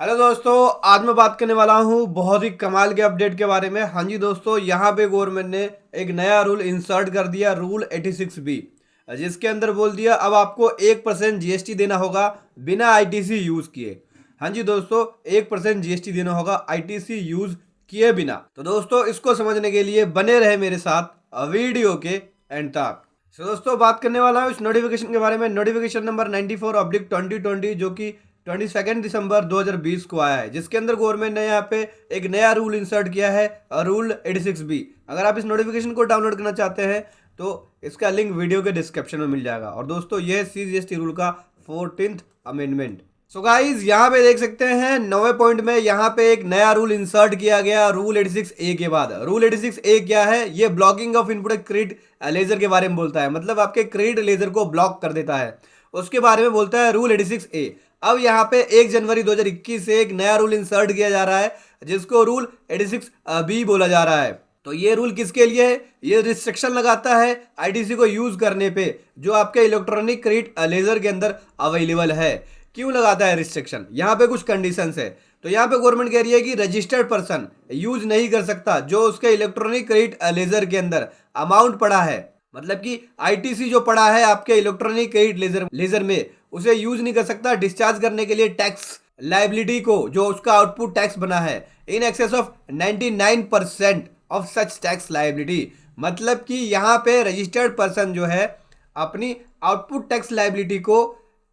Hello दोस्तों, आज मैं बात करने वाला हूँ बहुत ही कमाल के अपडेट के बारे में। हाँ जी दोस्तों, यहाँ पे गवर्नमेंट ने एक नया रूल इंसर्ट कर दिया, रूल 86B, जिसके अंदर बोल दिया अब आपको 1% जीएसटी देना होगा बिना आईटीसी यूज किए। हाँ जी दोस्तों, 1% जीएसटी देना होगा आईटीसी यूज किए बिना। तो दोस्तों, इसको समझने के लिए बने रहे मेरे साथ वीडियो के एंड तक। तो दोस्तों, बात करने वाला हूँ इस नोटिफिकेशन के बारे में। नोटिफिकेशन नंबर 94/2020 जो कि 22 दिसंबर 2020 को आया है, जिसके अंदर गवर्नमेंट ने यहाँ पे एक नया रूल इंसर्ट किया है, रूल 86B। अगर आप इस नोटिफिकेशन को डाउनलोड करना चाहते हैं तो इसका लिंक वीडियो के डिस्क्रिप्शन में मिल जाएगा। और दोस्तों, यह सीजीएसटी रूल का 14th अमेंडमेंट। सो गाइज, यहाँ पे देख सकते हैं 9वें पॉइंट में यहाँ पे एक नया रूल इंसर्ट किया गया रूल 86A के बाद। रूल 86A क्या है? ये blocking of input credit ledger के बारे में बोलता है, मतलब आपके क्रेडिट लेजर को ब्लॉक कर देता है, उसके बारे में बोलता है रूल 86A। अब यहाँ पे 1 जनवरी 2021 से एक नया रूल इंसर्ट किया जा रहा है, जिसको रूल 86B बोला जा रहा है। तो ये रूल किसके लिए है? ये रिस्ट्रिक्शन लगाता है आईटीसी को यूज करने पे जो आपके इलेक्ट्रॉनिक क्रेडिट लेजर के अंदर अवेलेबल है। क्यों लगाता है रिस्ट्रिक्शन? यहाँ पे कुछ कंडीशंस है। तो यहाँ पे गवर्नमेंट कह रही है कि रजिस्टर्ड पर्सन यूज नहीं कर सकता जो उसके इलेक्ट्रॉनिक क्रेडिट लेजर के अंदर अमाउंट पड़ा है, मतलब कि आईटीसी जो पड़ा है आपके इलेक्ट्रॉनिक क्रेडिट लेजर में, उसे यूज नहीं कर सकता डिस्चार्ज करने के लिए टैक्स लाइबिलिटी को, जो उसका आउटपुट टैक्स बना है in excess of 99% of such tax liability. मतलब कि यहाँ पे रजिस्टर्ड पर्सन जो है अपनी आउटपुट टैक्स लाइबिलिटी को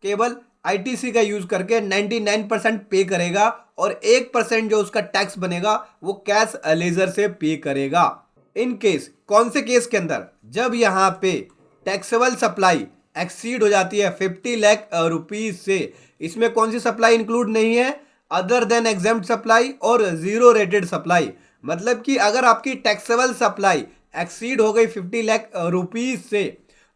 केवल आईटीसी का यूज करके 99% पे करेगा और 1% जो उसका टैक्स बनेगा वो कैश लेजर से पे करेगा। इन केस, कौन से केस के अंदर? जब यहाँ पे टैक्सेबल सप्लाई एक्सीड हो जाती है 50 लाख रुपीज से। इसमें कौन सी सप्लाई इंक्लूड नहीं है? अदर देन एग्जेम्प्ट सप्लाई और जीरो रेटेड सप्लाई। मतलब कि अगर आपकी टैक्सेबल सप्लाई एक्सीड हो गई 50 लाख रुपीज से,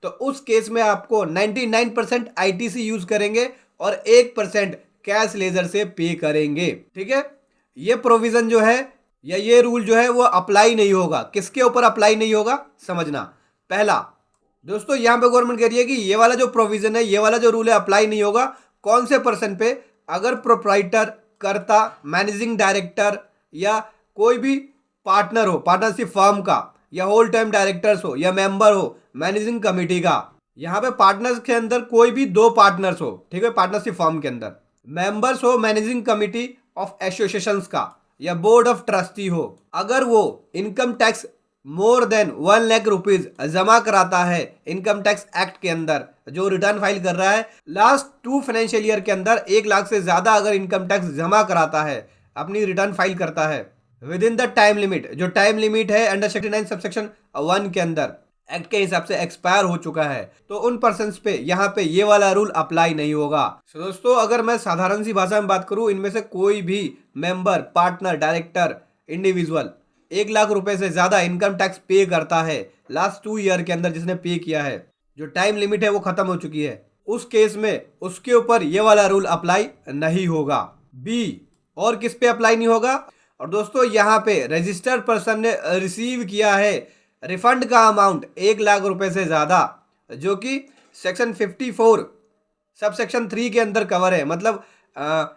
तो उस केस में आपको 99% आईटीसी यूज करेंगे और 1% कैश लेजर से पे करेंगे। ठीक है, ये प्रोविजन जो है या ये रूल जो है वो अप्लाई नहीं होगा। किसके ऊपर अप्लाई नहीं होगा समझना। पहला दोस्तों, यहां पे गवर्नमेंट कह रही है कि ये वाला जो प्रोविजन है, ये वाला जो रूल है, अप्लाई नहीं होगा कौन से पर्सन पे? अगर प्रोप्राइटर, कर्ता, मैनेजिंग डायरेक्टर या कोई भी पार्टनर हो पार्टनरशिप फर्म का, या होल टाइम डायरेक्टर्स हो या मेंबर हो मैनेजिंग कमेटी का। यहाँ पे पार्टनर्स के अंदर कोई भी 2 पार्टनर्स हो, ठीक है, पार्टनरशिप फर्म के अंदर मेंबर्स हो मैनेजिंग कमेटी ऑफ एसोसिएशंस का या बोर्ड ऑफ ट्रस्टी हो। अगर वो income tax more than 1 lakh rupees जमा कराता है इनकम टैक्स एक्ट के अंदर, जो रिटर्न फाइल कर रहा है लास्ट 2 फाइनेंशियल ईयर के अंदर 1 लाख से ज्यादा अगर इनकम टैक्स जमा कराता है, अपनी रिटर्न फाइल करता है with in the time limit, जो टाइम लिमिट है अंडर 69 सबसेक्शन 1 के अंदर एक्ट के हिसाब से एक्सपायर हो चुका है, तो उन पर्सन्स पे यहाँ पे ये वाला रूल अप्लाई नहीं होगा। तो दोस्तों, अगर मैं साधारण सी भाषा में बात करूं, इनमें से कोई भी member, partner, director, individual 1 lakh रुपए से ज्यादा इनकम टैक्स पे करता है लास्ट 2 ईयर के अंदर, जिसने पे किया है, जो टाइम लिमिट है वो खत्म हो चुकी है, उस केस में उसके ऊपर ये वाला रूल अप्लाई नहीं होगा। बी, और किस पे अप्लाई नहीं होगा? और दोस्तों, यहाँ पे रजिस्टर्ड पर्सन ने रिसीव किया है रिफंड का अमाउंट 1 लाख रुपए से ज्यादा, जो कि सेक्शन 54 सब सेक्शन 3 के अंदर कवर है। मतलब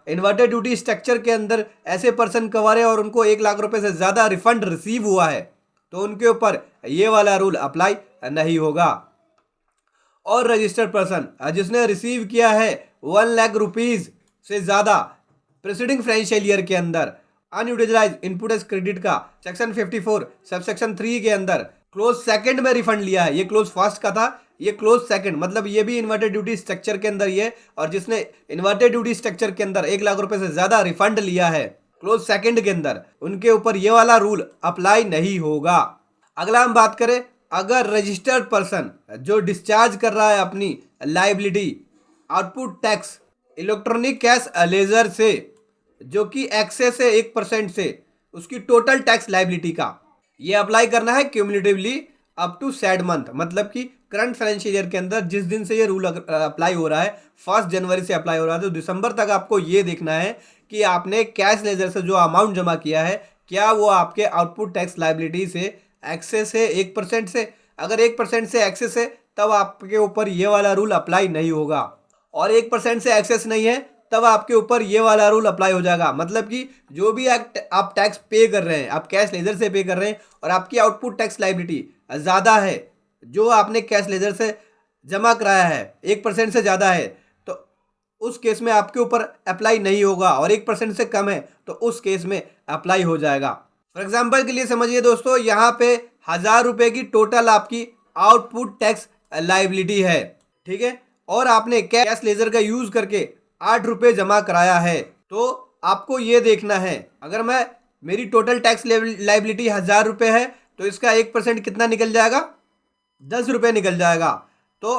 इन्वर्टेड ड्यूटी स्ट्रक्चर के अंदर ऐसे पर्सन कवर है और उनको 1 लाख रुपए से ज्यादा रिफंड रिसीव हुआ है, तो उनके ऊपर ये वाला रूल अप्लाई नहीं होगा। और रजिस्टर्ड पर्सन जिसने रिसीव किया है 1 लाख रुपीज से ज्यादा प्रीसीडिंग फाइनेंशियल ईयर के अंदर अनयूटिलाइज इनपुट क्रेडिट का सेक्शन 54 सब सेक्शन 3 के अंदर क्लोज सेकंड में रिफंड लिया है, ये क्लोज फर्स्ट का था, ये क्लोज सेकंड, मतलब ये भी इन्वर्टेड ड्यूटी स्ट्रक्चर के अंदर ये, और जिसने इन्वर्टेड ड्यूटी स्ट्रक्चर के अंदर 1 लाख रुपए से ज्यादा रिफंड लिया है क्लोज सेकंड के अंदर, उनके ऊपर ये वाला रूल अप्लाई नहीं होगा। अगला हम बात करें, अगर रजिस्टर्ड पर्सन जो डिस्चार्ज कर रहा है अपनी liability output tax electronic cash ledger से, जो कि एक्सेस है 1% से उसकी टोटल टैक्स लाइबिलिटी का, ये अप्लाई करना है cumulatively up to said month. मतलब कि करंट फाइनेंशियल ईयर के अंदर जिस दिन से ये रूल अप्लाई हो रहा है, 1 जनवरी से अप्लाई हो रहा है, तो दिसंबर तक आपको ये देखना है कि आपने कैश लेजर से जो अमाउंट जमा किया है, क्या वो आपके आउटपुट टैक्स लाइबिलिटी से एक्सेस है 1% से। अगर 1% से एक्सेस है तब आपके ऊपर ये वाला रूल अप्लाई नहीं होगा, और 1% से एक्सेस नहीं है तब आपके ऊपर ये वाला रूल अप्लाई हो जाएगा। मतलब कि जो भी आप टैक्स पे कर रहे हैं, आप कैश लेजर से पे कर रहे हैं और आपकी आउटपुट टैक्स लायबिलिटी ज़्यादा है, जो आपने कैश लेजर से जमा कराया है 1% से ज़्यादा है, तो उस केस में आपके ऊपर अप्लाई नहीं होगा, और 1% से कम है तो उस केस में अप्लाई हो जाएगा। फॉर एग्जाम्पल के लिए समझिए दोस्तों, यहाँ पे 1000 रुपये की टोटल आपकी आउटपुट टैक्स लायबिलिटी है, ठीक है, और आपने कैश लेजर का यूज करके 8 रुपये जमा कराया है, तो आपको ये देखना है, अगर मेरी टोटल टैक्स लायबिलिटी 1000 रुपये है तो इसका 1% कितना निकल जाएगा, 10 रुपये निकल जाएगा। तो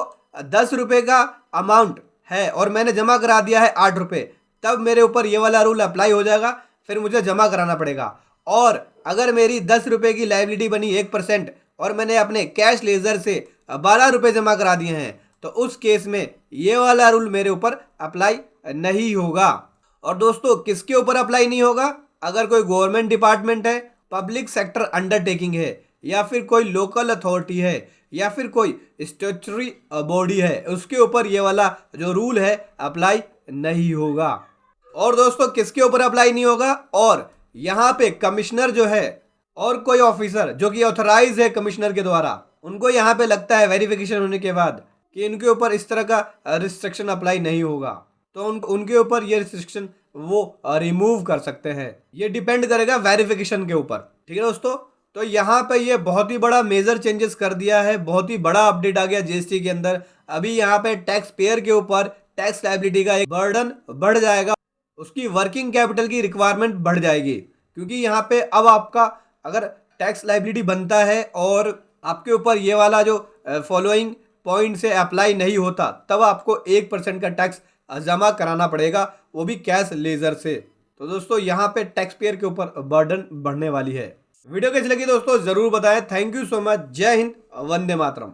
10 रुपये का अमाउंट है और मैंने जमा करा दिया है 8 रुपये, तब मेरे ऊपर ये वाला रूल अप्लाई हो जाएगा, फिर मुझे जमा कराना पड़ेगा। और अगर मेरी 10 रुपये की लायबिलिटी बनी 1% और मैंने अपने कैश लेजर से 12 रुपये जमा करा दिए हैं, तो उस केस में ये वाला रूल मेरे ऊपर अप्लाई नहीं होगा। और दोस्तों किसके ऊपर अप्लाई नहीं होगा, अगर कोई गवर्नमेंट डिपार्टमेंट है, पब्लिक सेक्टर अंडरटेकिंग है, या फिर कोई लोकल अथॉरिटी है, या फिर कोई स्टैट्यूटरी बॉडी है, उसके ऊपर ये वाला जो रूल है अप्लाई नहीं होगा। और दोस्तों किसके ऊपर अप्लाई नहीं होगा, और यहाँ पे कमिश्नर जो है और कोई ऑफिसर जो कि ऑथराइज है कमिश्नर के द्वारा, उनको यहाँ पे लगता है वेरिफिकेशन होने के बाद कि इनके ऊपर इस तरह का रिस्ट्रिक्शन अप्लाई नहीं होगा, तो उनके ऊपर ये रिस्ट्रिक्शन वो रिमूव कर सकते हैं। ये डिपेंड करेगा वेरिफिकेशन के ऊपर, ठीक है दोस्तों। तो यहाँ पे ये बहुत ही बड़ा मेजर चेंजेस कर दिया है, बहुत ही बड़ा अपडेट आ गया जीएसटी के अंदर। अभी यहाँ पे टैक्स पेयर के ऊपर टैक्स लायबिलिटी का एक बर्डन बढ़ जाएगा, उसकी वर्किंग कैपिटल की रिक्वायरमेंट बढ़ जाएगी, क्योंकि यहाँ पे अब आपका अगर टैक्स लायबिलिटी बनता है और आपके ऊपर ये वाला जो फॉलोइंग पॉइंट से अप्लाई नहीं होता, तब आपको 1% का टैक्स जमा कराना पड़ेगा, वो भी कैश लेजर से। तो दोस्तों यहाँ पे टैक्स पेयर के ऊपर बर्डन बढ़ने वाली है। वीडियो कैसी लगी दोस्तों जरूर बताएं। Thank you so much. जय हिंद, वंदे मातरम।